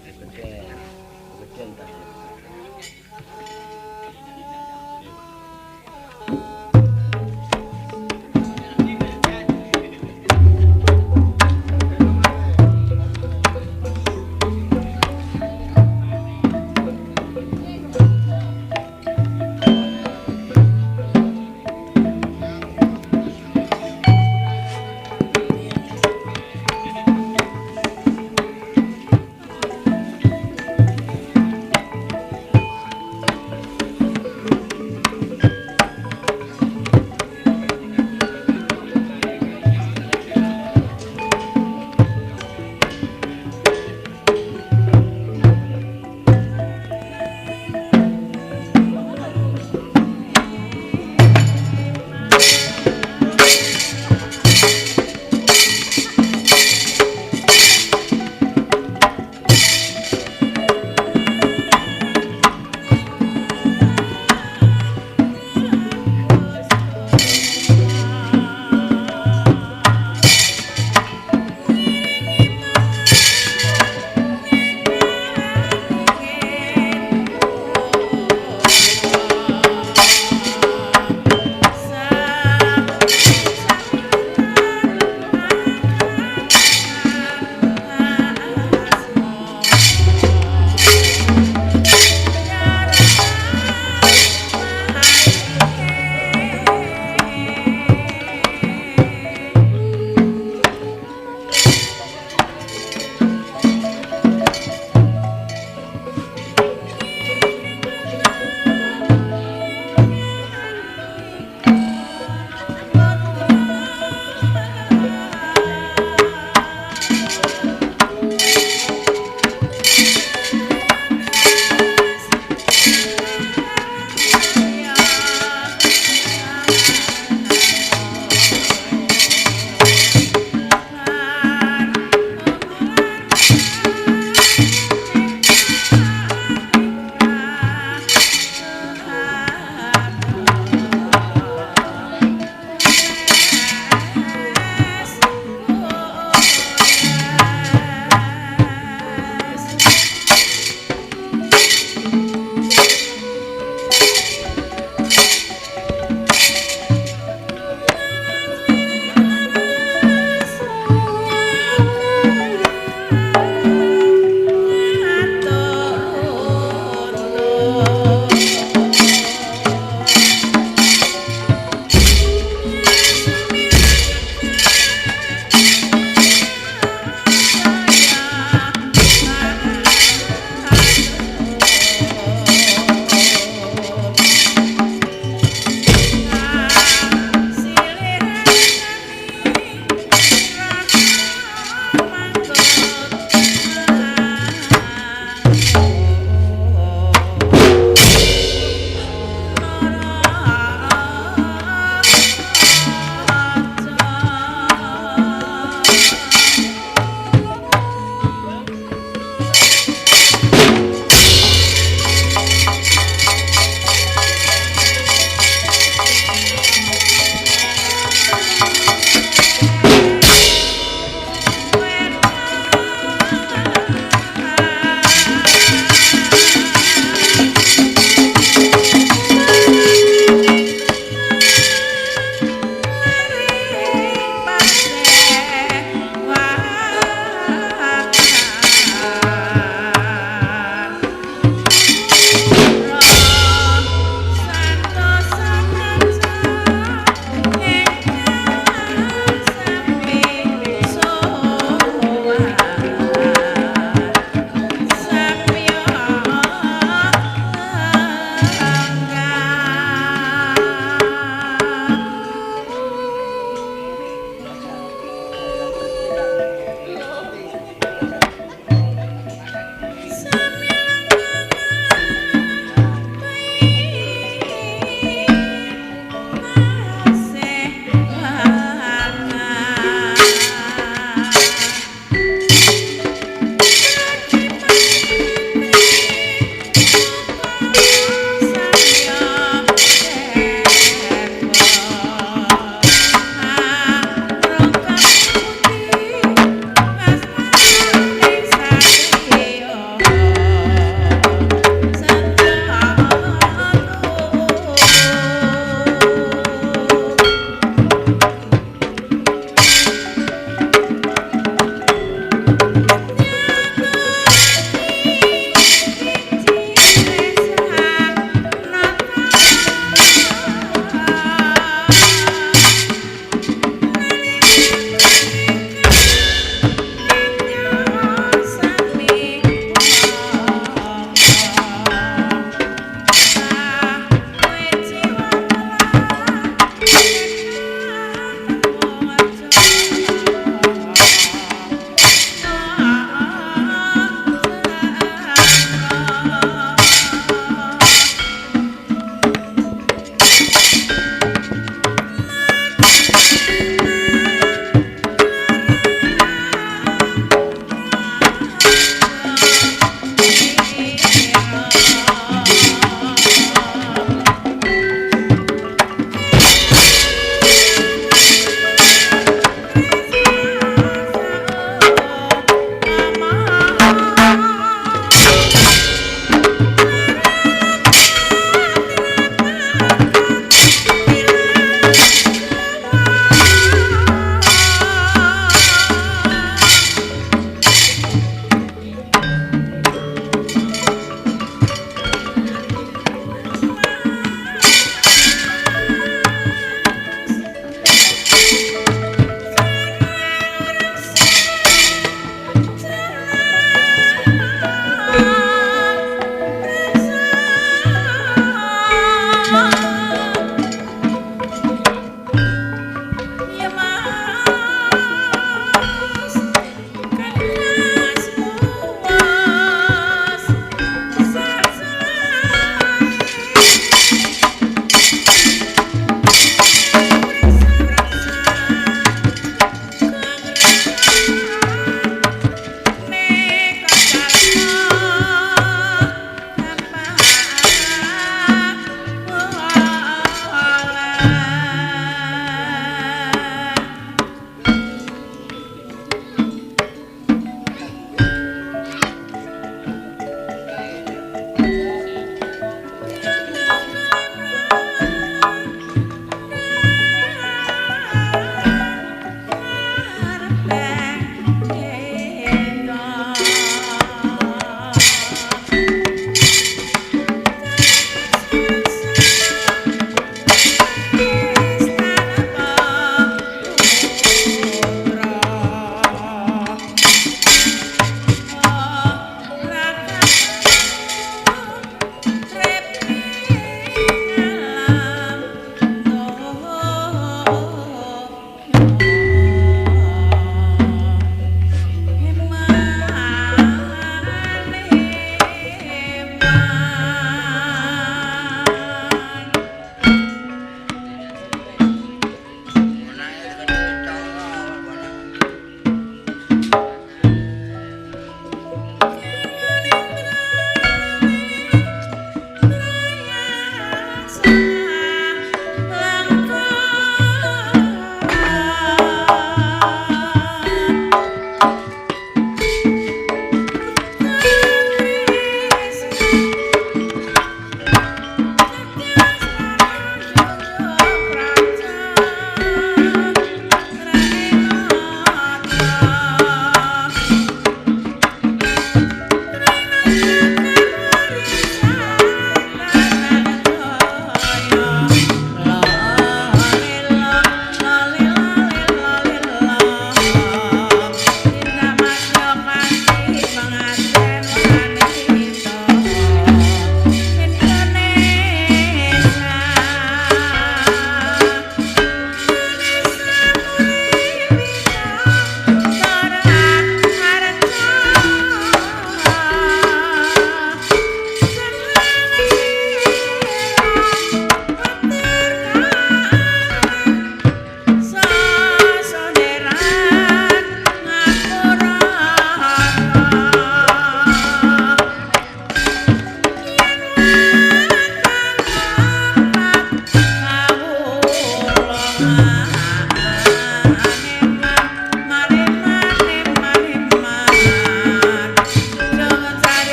kecil tadi.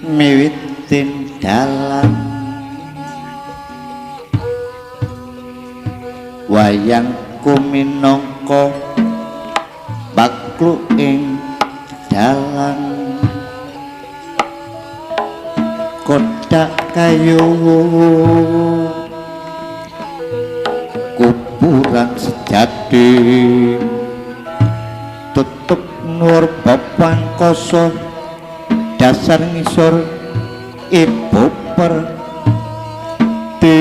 miwitin dalan wayangku minangka bakluk ing dalan kotak kayu kuburan sejati tutup nur papan koso dasar ngisor ibu perti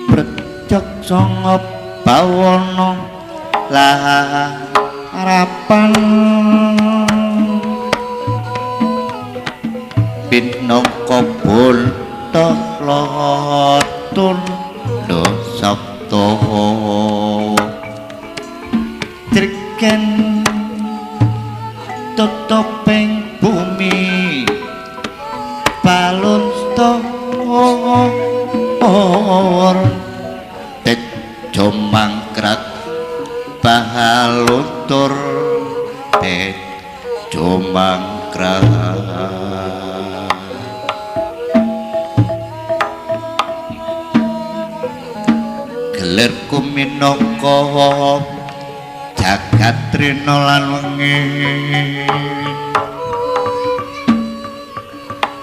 bercok songo bawono lah harapan binongko bulto lotun dosakto triken tutuping bumi balun stor tejo mangkrat bahalutur tejo mangkrat gelerku minangka jagat trina lan wengi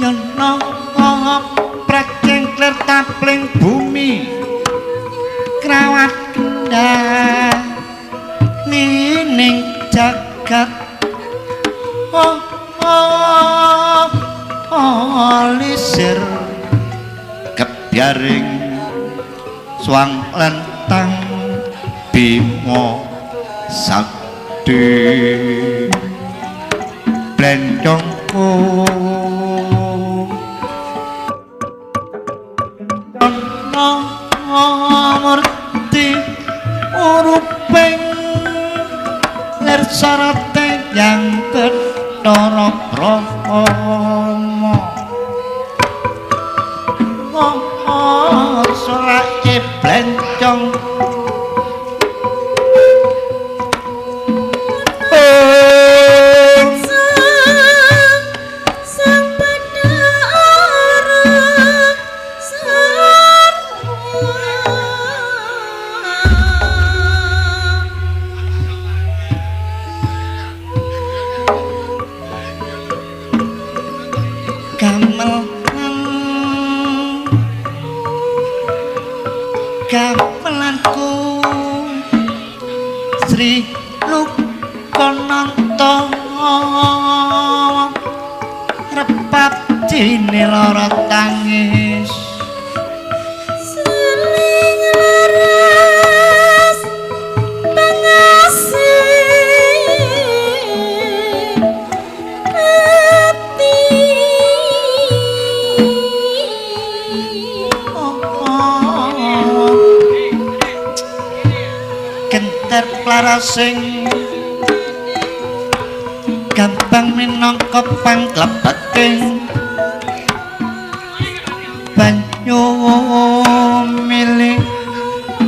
yen prakeng kler tapling bumi krawat kendah nining jagat lisir kebyaring swang lentang bimo sakti blendongku murti uruping lir sarate yang Bathara Brahma surake blencong gamelanku Sri Lukananta repap dene lara tangis seling laras pangasih ati kenter plarasing gampang minangka pangklebeting banyu milih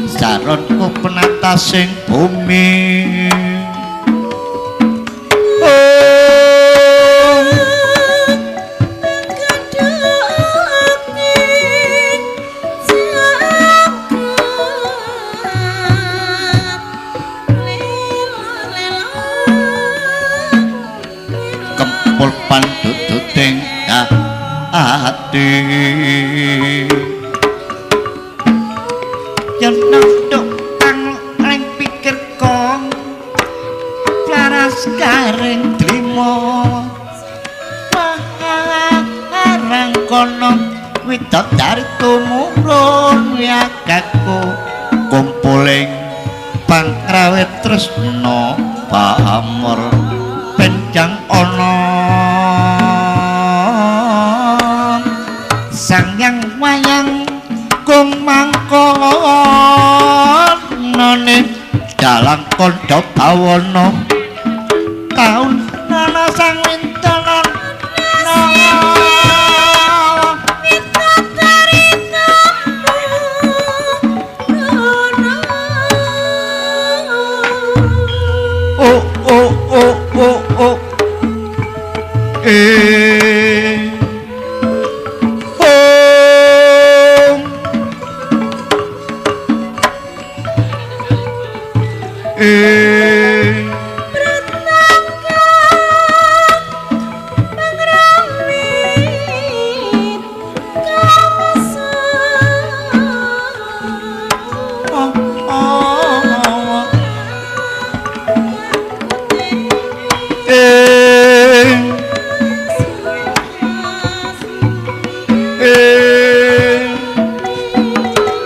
saronku penatasing bumi pulpan duduting ati yen nduk kang ring pikirku laras garing trima arang kono widodari tumurun yagaku kumpuling pangrawit tresna pamor penjang ana sangyang wayang kumangkonane dalang kandha bawana taun nana sang wintana oh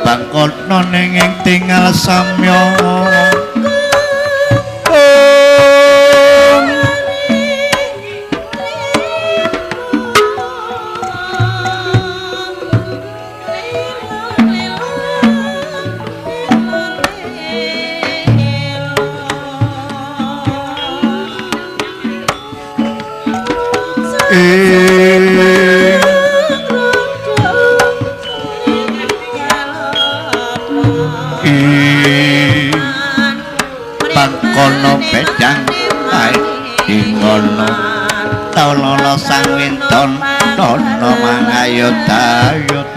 Bangkono ning tinggal samya Bangkono bedang ae dingono tololo sang winton dono mangayut-ayut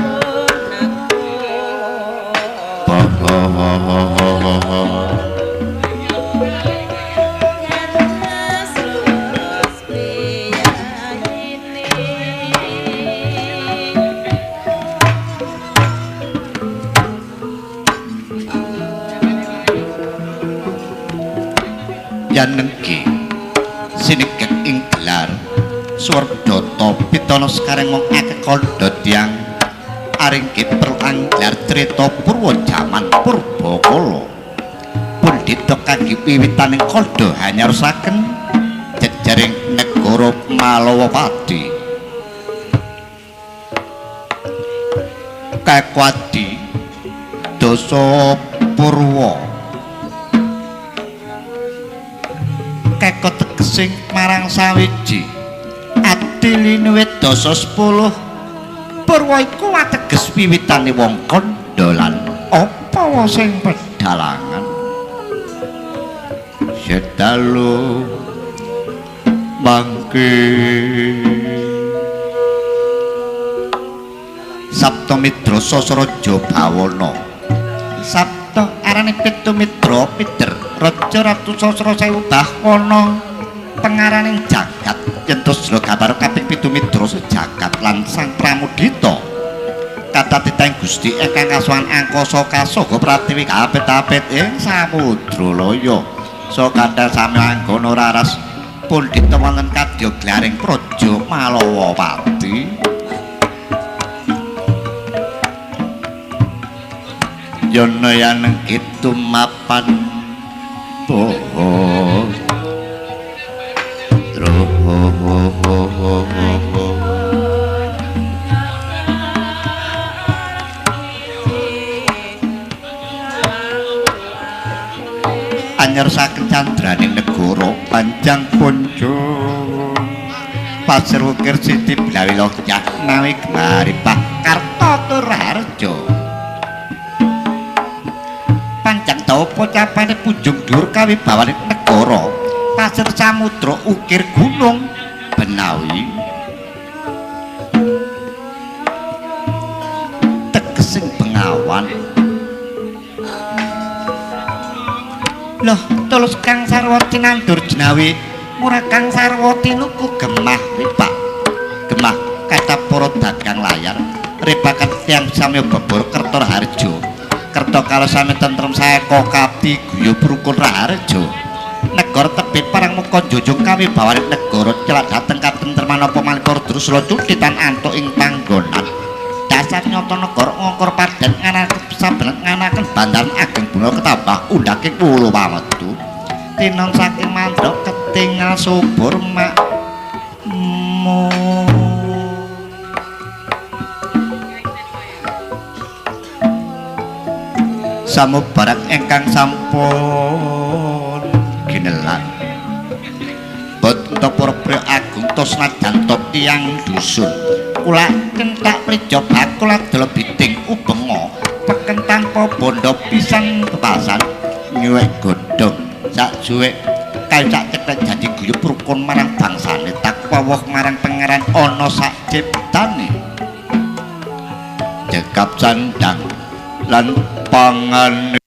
yanengke sineket ing gelar Swardata Pitana sekarang mung akeh kandha tiyang aringke perang gelar crita purwa jaman purbakala pundhita kangge wiwitaning kandha hanyarosaken jejaring negara Malawapati kakwadi dasa purwa keko tegesing marang sawiji adilinuwit dasa 10 purwa iku ateges wiwitane wong kandha lan apa wae sing pedhalangan sedalu mangke Sabta Mitra Sasraja Bawana Sabta arane Pitu Mitra Pider Raja Ratu Sasra Sewu Bawana pengaraning jagat yentos jero kabar kaping 7 Mitra sejagat lan Sang Pramudita katatitaing Gusti ingkang kasuhan angkasa kasoga pratiwi kapit-apit ing samudra loya sakandhal sami anggana raras pundhita wonten kadya glaring praja Malawapati yana yaneng itu mapan poho anyarsaken candraning negara panjang ponco pasir ukir siti blawi lokyah nawi gemaripah Karta Harjo panjang dawa pocapane punjung dhuwur kawibawaning negara pasir samudra ukir gunung benawi tegesing bengawan loh tulus Kang Sarwati nandur jenawi murah Kang Sarwati nuku gemah ripak gemah kata para dagang layar ripakan tiang samya babur Kerta Harjo kerta kala sami tentrem sae kokati guyub rukun Raharjo negara tebih parang muka njunjung kawibawaning negara celak dhateng katentreman apa malih para drusla cuthitan antuk ing panggonan dasar nyata negara ngongkor paden nganaken saben nganaken bandaran ageng buna ketambah undhaking wulu pametu tinon saking mandhok ketingal subur makmu samubarang ingkang sampun ginelan boten para priya agung tos najan tiyang dusun kula kentak preja bakul adol biting ubenga peken tanpa bondo pisan kepasan nyuwek godhong sak juwek kae sak cetek dadi guyub rukun marang bangsane tak pawuh marang pangeran ana sak ciptane jegap sandang lan pangane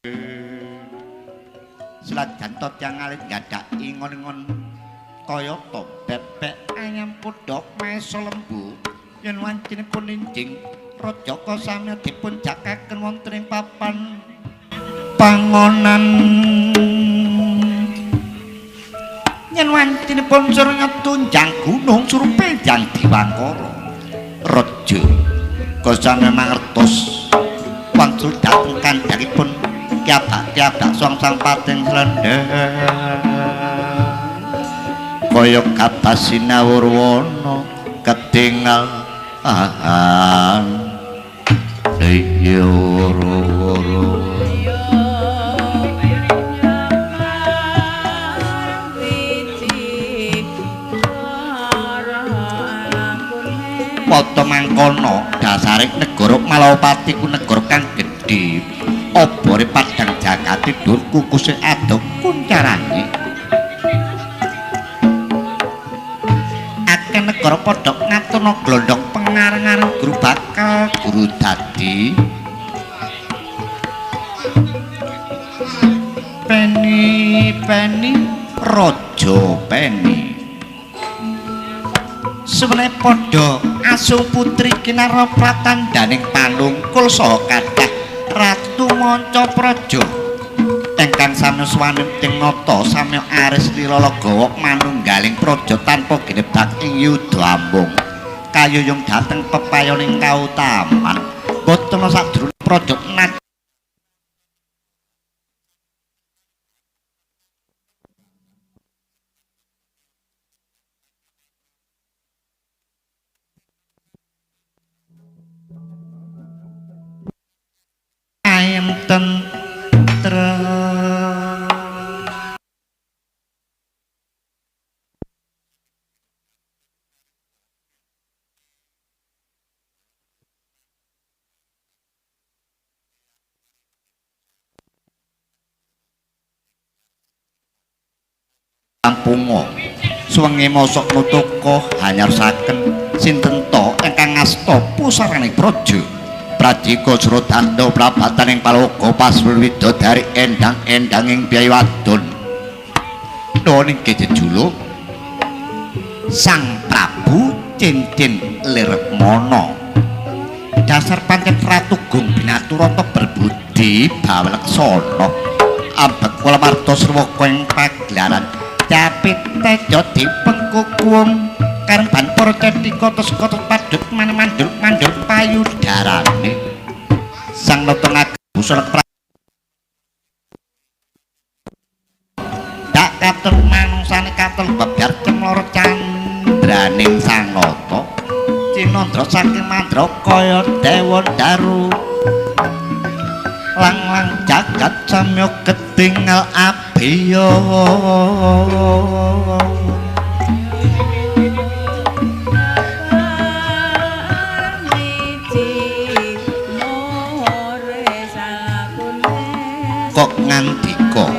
seladyan tot yang alit gadak ingon-ingon kayata bebek ayam pudhok meso lembu yen wancinipun ninjing raja Kasami dipun jakaken wonten ing papan pangonan yen wancinipun surya tunjang gunung surupe jang diwangkara raja Kasami mangertos wangsul dhateng kandhangipun kiabak-kiabak sang pating slendhek kaya kapas sinawurwana ketingal iya woro-woro Poto mangkono dasaring negara Malawapati ku negara kang gedhe obore padang jakati dur kukuse aduk kuncarane akeh negara padha ngaturna glondhong pengareng-areng guru bakal guru dadi peni raja peni seweneh padha asung putri kinarya pratandaning panungkul saha kathah ratu manca praja ingkang samyuswaning ting nata samya aris lilalaga manunggaling praja tanpa ginebak ing yudha ambung kayuyung dhateng pepayoning kautaman boten sadurunge praja ayam tentrem Kampunga suwengi mosok nutuka hanyarsaken sinten ta ingkang ngasta pusaraning praja Pradika Surodanda prabatan ing Paloga Paswidodari endang-endang ing Biayi Wadon nuwun inggih jejuluk Sang Prabu Cincin Lirmana dasar pancen Ratu Gung Binaturata berbudi bawleksana ambek kula martos srewaka ing pagelaran capit tejo dipengkukum karban para cethika tos-tos padhet mandul payudarane sang nata ngabusana dak katon manungsane katon bebyar cemloro candraning sang nata cinandra saking mandra kaya dewa daru lang-lang jagat samya ketingal abiya kok ngandika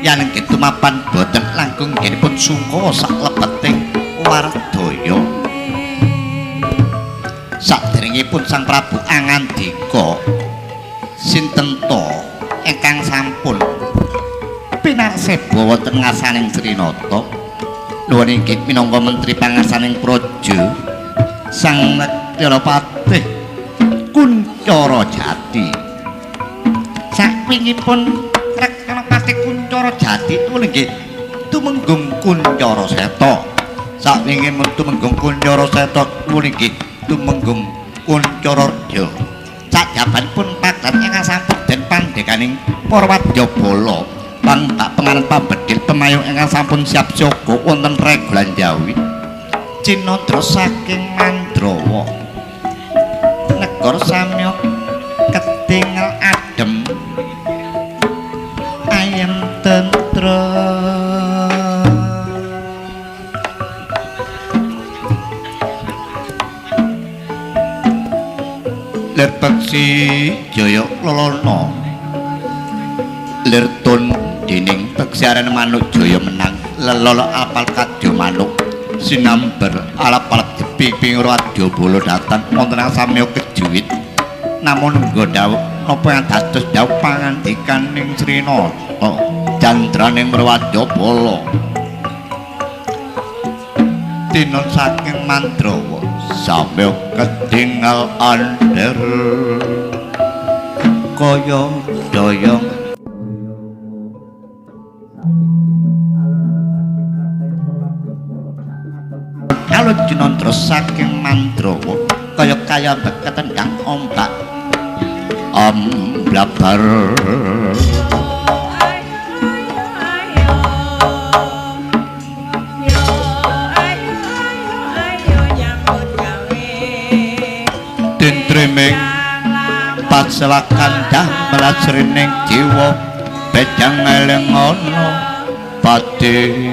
yen gitu mapan boten langkung nggihipun sungka sak lebeting wardaya saderengipun Sang Prabu angandika sinten ta ingkang sampun pinarseba wonten ngasaning Srinata nuwun inggih minangka menteri pangasaning praja Sang Netrapatih Kuncara Jati sakwingipun Rekana Pati Kuncara Jati nuwun inggih tumenggung Kuncara Seta sakwingipun tumenggung Kuncara Seta nuwun inggih tumenggung Kuncara Rja sajabanipun pagelaran ingkang sampun den pandhekaning para wadyabala pangpak penganan pambedhil pemayung ingkang sampun siap siaga wonten Regulan Jawi Cinandra saking Mandrawa negara samya ketingal adem ayem tentrem lir peksi jaya lolona lir tun dening peksiaran manuk jaya menang lelolo apal kadya manuk sinamber alap-alap diping radya bala datang wonten ing samya kejuwit namun nggo napa yang dados dawuh pangandikaning Srinata jandraning Mrwadabala tinon saking Mandrawa samya ketingal andher kaya daya alun jinandra saking Mandrawa kaya ketendang ombak blabar dendreming pasewakan dah melasrining jiwa bedang eleng ana pati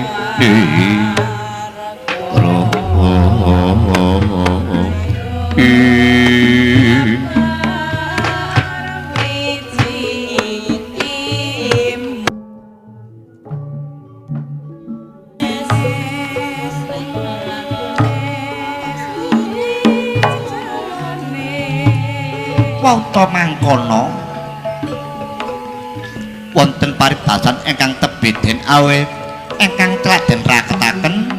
wauta mangkono wonten paribasan ingkang tebih awe ingkang tladen raketaken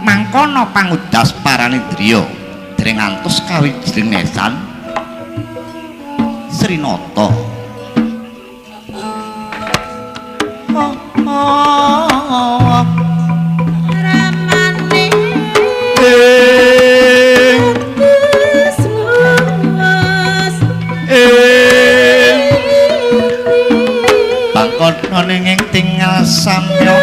mangkono pangudas paranindriya dereng ngantos kawijining nesan Srinata bangkono ing tinggal samya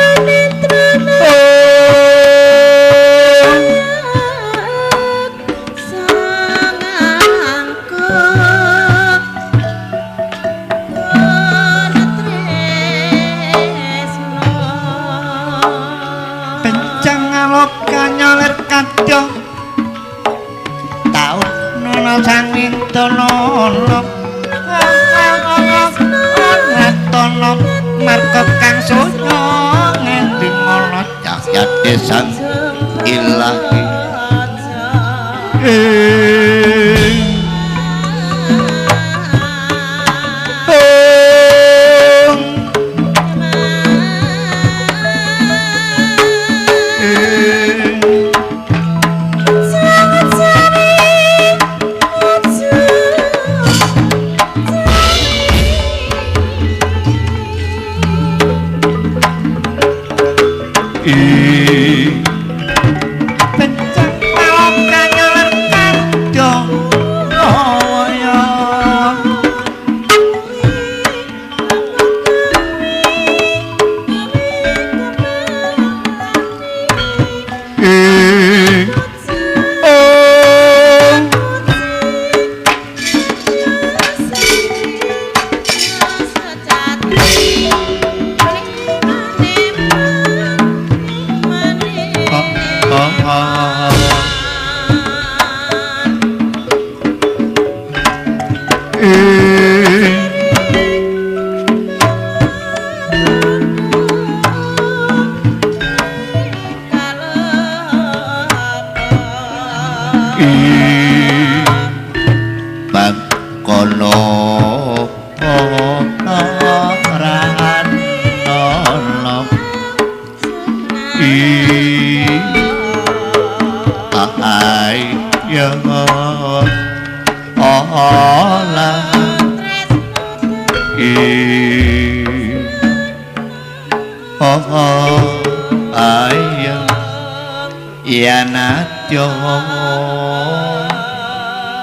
sang wintono tono marga kang sunya ngending ana cahya desang ilahi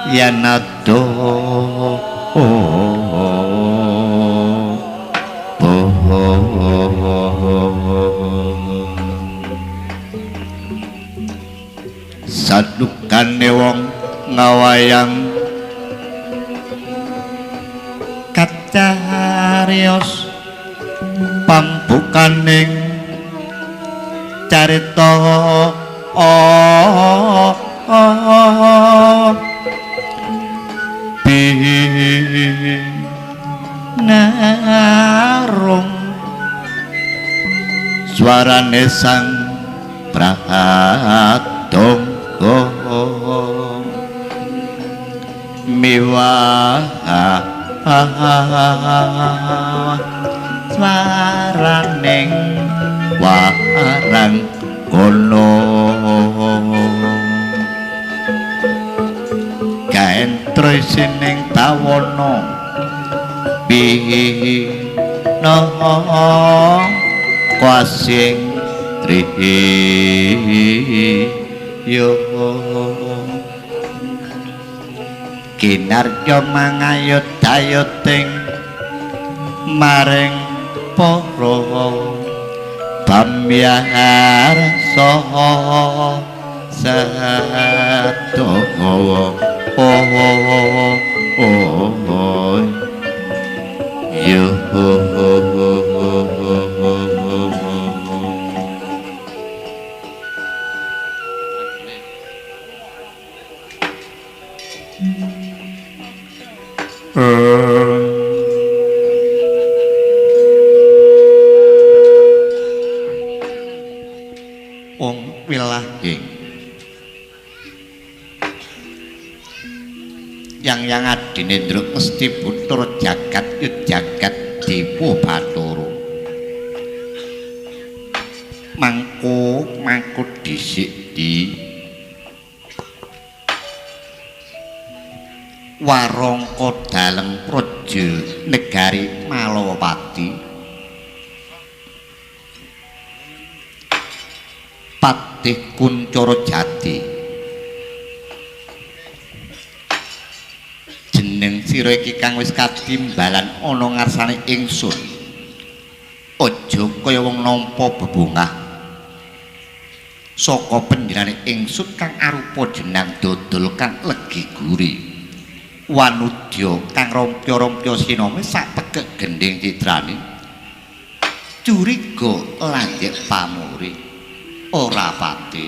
Yanado sadukane wong ngawayang kacarios pambukaning carita narung suarane sang pratangga miwah swaraning warang kono gaentra sining bawana bina kuasing triyo kinarya mangayut-ayuting maring para pamyar saha sadaya wong wilahing yang adine ndruk mesti butur jagat yut jagat dewa Bathara mangku dhisik di warangka dalem praja negari Malawati Patih Kuncoro Jati jeneng sira iki kang wis katimbalan ana ngarsane ingsun aja kaya wong nampa bebungah saka penjenengane ingsun kang arupa jeneng dodol kang legi guri wanudya kang rompya-rompya siname sak tegek gending citrane curiga lanjek pamuri ora pati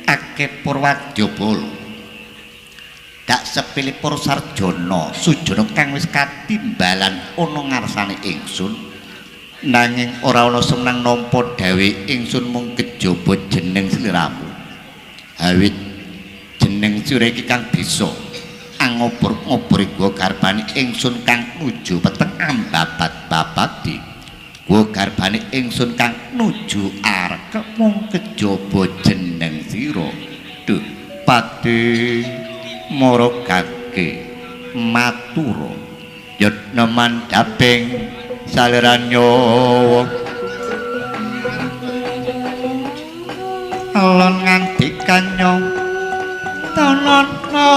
akeh Purwadyabala dak sepilih para sarjana sujana kang wis katimbalan ana ngarsane ingsun nanging ora ana semenang nampa dawe ingsun mung kejaba jeneng sliramu awit jeneng sira iki kang bisa angobor-ngobori gua garbane ingsun kang nuju peteng ambabat-babadi gua garbane ingsun kang nuju arek mung kejaba jeneng sira duh pati marogake matura yatna mandhaping saliranyo alon nganti kanyong tonono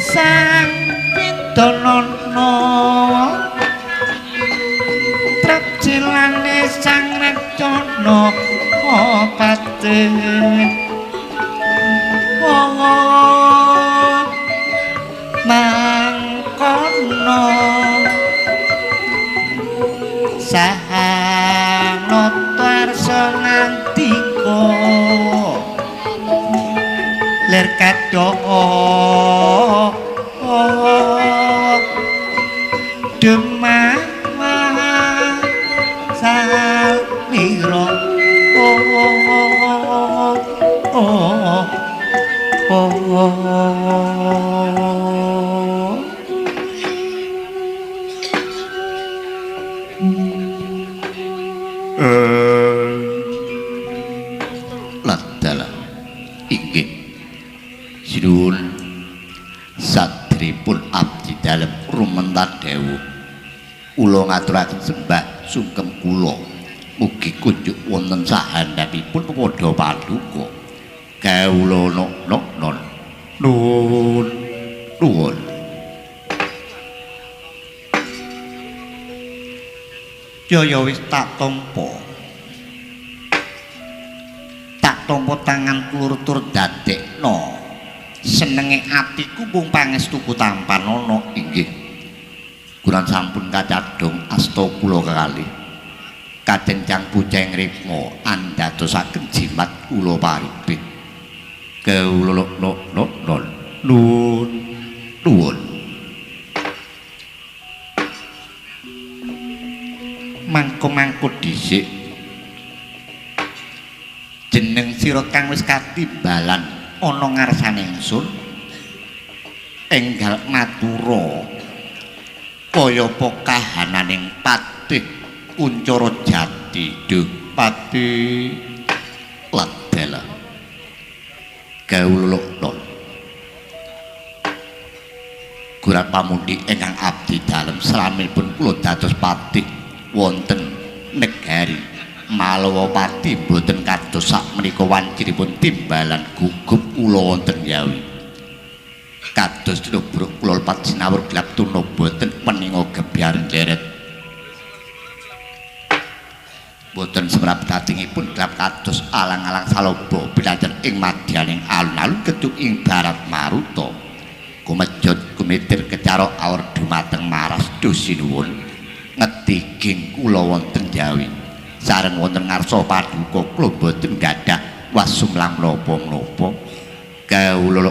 sang pitonono trep cilane sang recana opate mangkono sahanotarsa ngantika ler kadoha demah salira ladala inggih sinuwun sadèrèngipun abdi dalem rumentar dawuh kula ngaturaken sembah sungkem kula mugi kunjuk wonten sahandhapipun padha paduka kawula nok nuwun ya wis tak tampa tangan kula tur dadekno senenge atiku mung pangestuku tampan ana inggih kurang sampun kacadhong asta kula kekalih kacencang puceng rikma andadosaken jimat kula paribih kawula nuwun mangko dhisik jeneng sira kang wis katimbalan ana ngarsane ingsun enggal matura kaya apa kahananing patih Kuncoro Jati duh patih ladela gaulukna Gurat pamundi ingkang abdi dalem slaminipun kula dados patih wonten negari Malawapati boten kados sakmenika wanciripun timbalan gugup kula wonten Yawi kados tinubruk kula lepat sinawur gelap tuna boten meninga gebyaring leret boten semrap datingipun gelap kados alang-alang saloba bilajen ing madyaning alun-alun keduk ing barat maruta kumejut kumitir kecara awur dumateng maras dosinuwun ngetiging kula wonten Jawi sareng wonten ngarsa paduka kula boten gadah wasumlang menapa-menapa kawula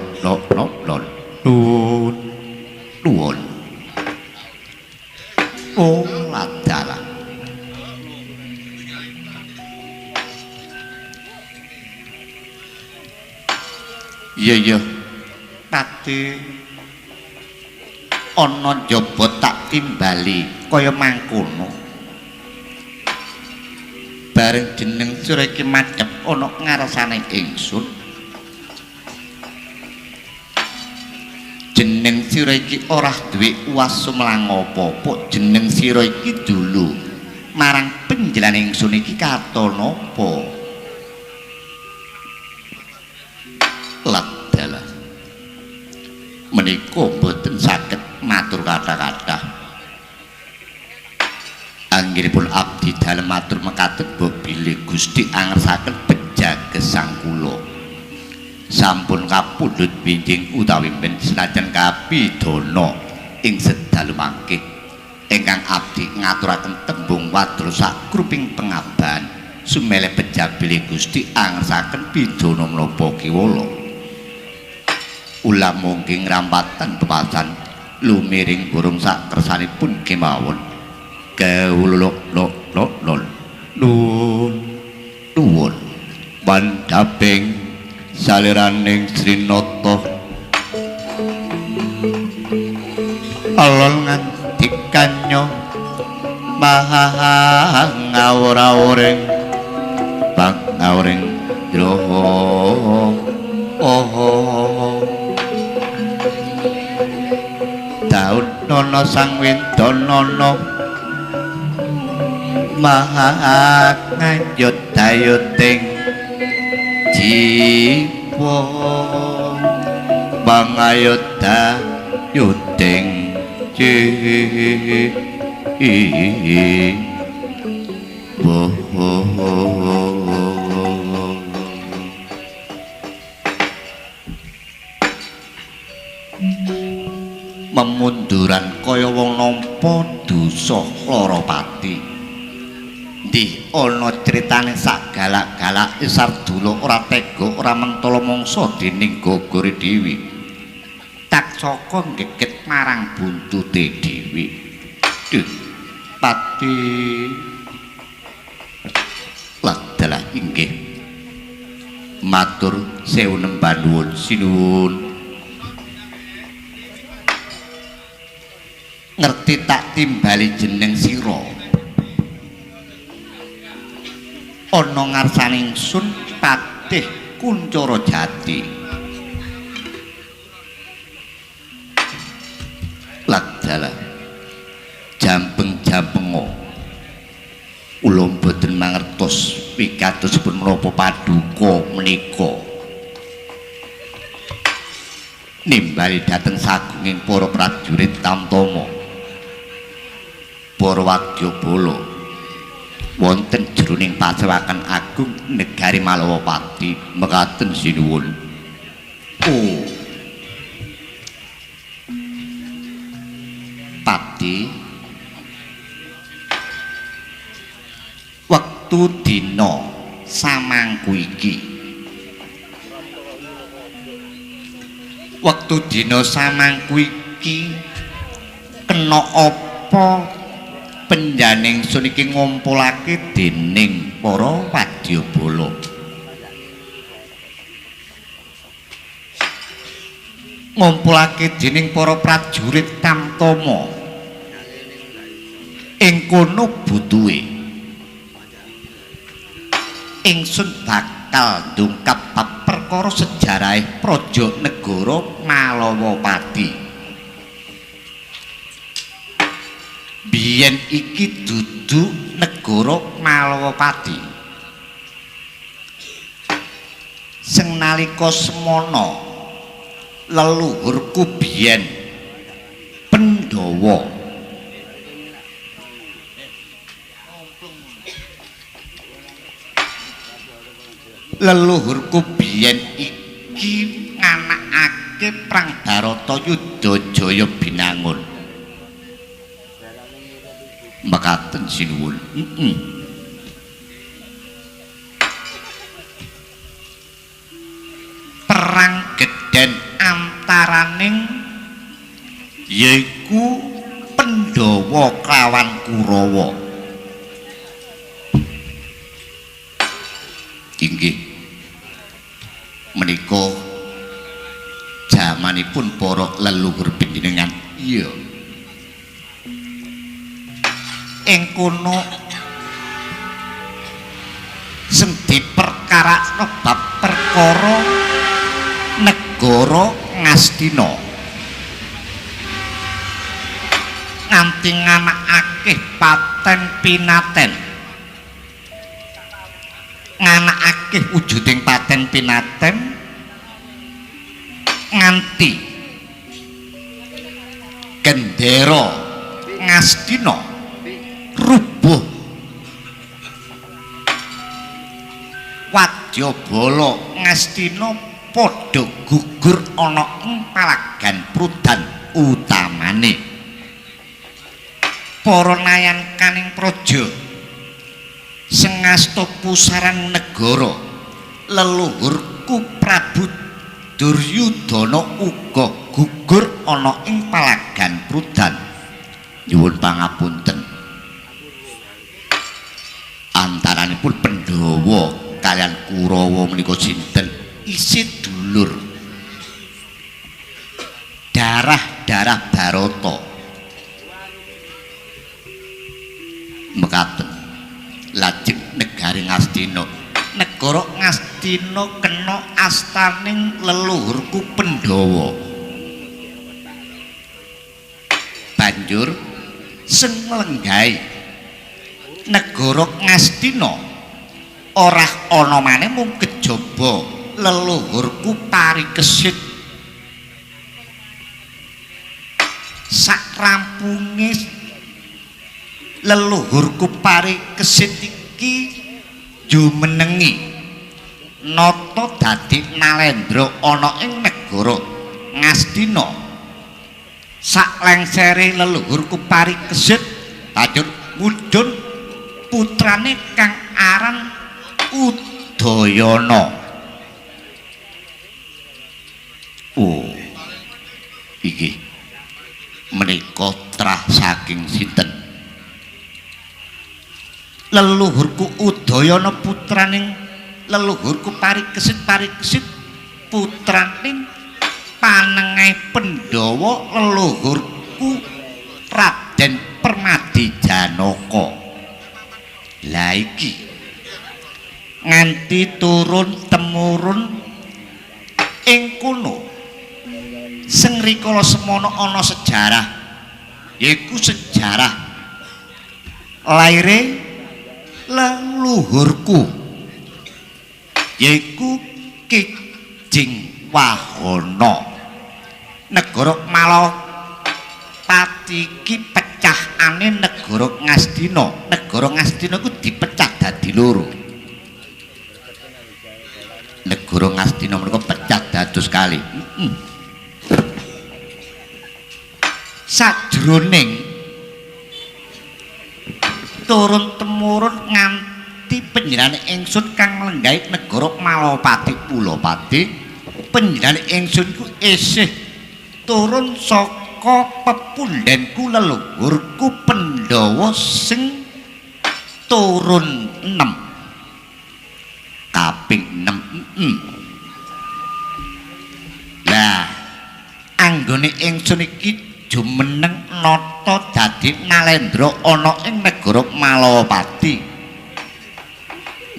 nuwun oh ladalah iya pati ana njaba tak timbali kaya mangkono bareng jeneng sira iki madhep ana ngarsane ingsun jeneng sira iki ora duwe wasumlang apa-apa jeneng sira iki dulu marang penjelan ingsun iki katon apa ladala menika boten saged matur kata-kata anggiripun abdi dalem matur mekaten bilih Gusti angersaken bejagesang kula sampun kapundhut winjing utawi ben senajan kapidana ing sedalem mangke ingkang abdi ngaturaken tembung wadra sakruping pengabahan sumele bejabilih Gusti angersaken pidana menapa kiwala ulam mungking rampatan pepasan lumiring burung sak kersanipun kemawon kawula nuwun bandaping saliraning Srinata alon ngandikannya maha ngawur-awuring pangawuring droho daun nono sang windonono maha nganjut dayuting jiwa bangayut dayuting jiwa memunduran kaya wong nampa dosa lara pati ndih ana critane sak galak-galak Sardula ora tega ora mentala mangsa dening gogore Dewi taksaka nggeget marang buntute Dewi duh pati ladalah inggih matur sewu nembah nuwun sinuwun ngerti tak timbali jeneng sira ana ngarsane ingsun patih Kuncoro Jati ladalah jampeng-jampenga kula boten mangertos pikatosipun menapa paduka menika nimbali dhateng sagunging para prajurit Tamtama para wadyabala wonten jroning pasewakan agung negari Malawapati mekaten sinuwun oh pati wektu dina samangku iki wektu dina samangku iki kena apa Panjenengan ingsun iki ngumpulake dening para wadyabala. Ngumpulake dening para prajurit Tamtama. Ing kono butuhe ingsun bakal ndungkap bab perkara sejarah praja negara Malawapati. Biyen iki dudu negara Malawapati. Sing nalika semana leluhurku biyen Pandhawa leluhurku biyen iki nganakake Prang Bharatayuda Jaya Binangun. Mekaten sinuwun. Perang gedhen antaraning yaiku Pandhawa klawan Kurawa. Inggih menika jamanipun para leluhur panjenengan. Iya. Ing kono sing diperkarakna bab perkara negara Ngastina nganti nganakake paten pinaten, nganakake wujuding paten pinaten nganti gendera Ngastina rubuh. Wadyabala Ngastina padha gugur ana ing palagan Prudan utamane para nayankaning praja sing ngasta pusaran negara. Leluhurku Prabu Duryudana uga gugur ana ing palagan Prudan. Nyuwun pangapunten. Antaranipun Pandhawa kalian Kurawa menika sinten? Isih dulur. Darah-darah Barata. Mekaten. Lajeng negari Ngastina. Negara Ngastina kena astaning leluhurku Pandhawa. Banjur sing nglenggahi negara Ngastina ora ana maneh mung kejaba leluhurku Parikesit. Sakrampunge leluhurku Parikesit iki jumenengi nata dadi Nalendra ana ing negara Ngastina. Saklengsere leluhurku Parikesit banjur mudhun putrane kang aran Udayana. Oh, iki menika trah saking sinten? Leluhurku Udayana putraning leluhurku Parikesit. Parikesit putraning panengah Pandhawa leluhurku Raden Permadi Janaka. Lah iki nganti turun temurun ing kono sing rikala semana ana sejarah, yaiku sejarah laire leluhurku yaiku Kijing Wahana. Negara Malawapati iki pecahane negara Ngastina. Negara Ngastina iku dipecah dadi loro. Negara Ngastina menika pecah dados kali. Sajroning turun temurun nganti panjenengan ingsun kang nglenggahi negara Malawapati Pulapati, panjenengan ingsun ku isih turun saka saka pepundhenku leluhurku Pandhawa sing turun 6 kaping 6 lah anggone ingsun iki jumeneng nata dadi Nalendra ana ing negara Malawapati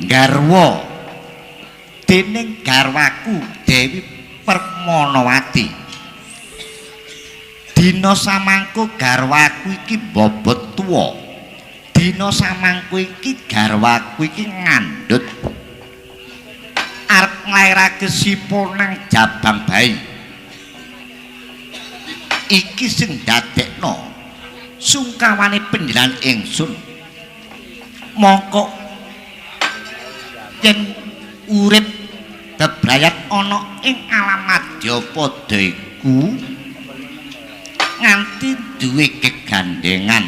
garwa dening garwaku Dewi Permanawati dina samangku garwaku iki bobot tuwa dina samangku iki garwaku iki ngandhut arep nglairake sipo nang jabang bayi iki sing dadekno sungkawane panjenengan ingsun mongko yen urip bebrayat ana ing alam Madyapada iku nganti duwe kegandengan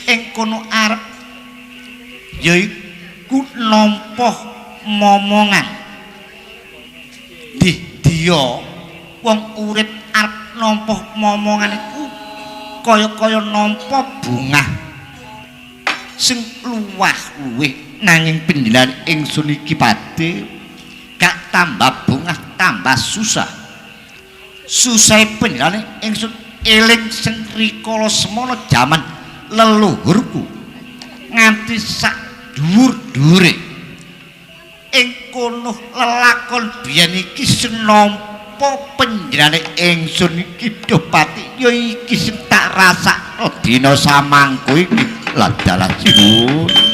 ing kono arep yaiku nampa momongan dia wong urip arep nampa momongan iku kaya-kaya nampa bungah sing luwih nanging panjenengan ingsun iki padhe gak tambah bungah tambah susah panjenengan ingsun eling sing rikala semana jaman leluhurku nganti sak dhuwur-dhuwure ing kono lelakon biyen iki sing nampa panjenengan ingsun iki dopati ya iki sing tak rasakno dina samangku iki ladalah sinuwun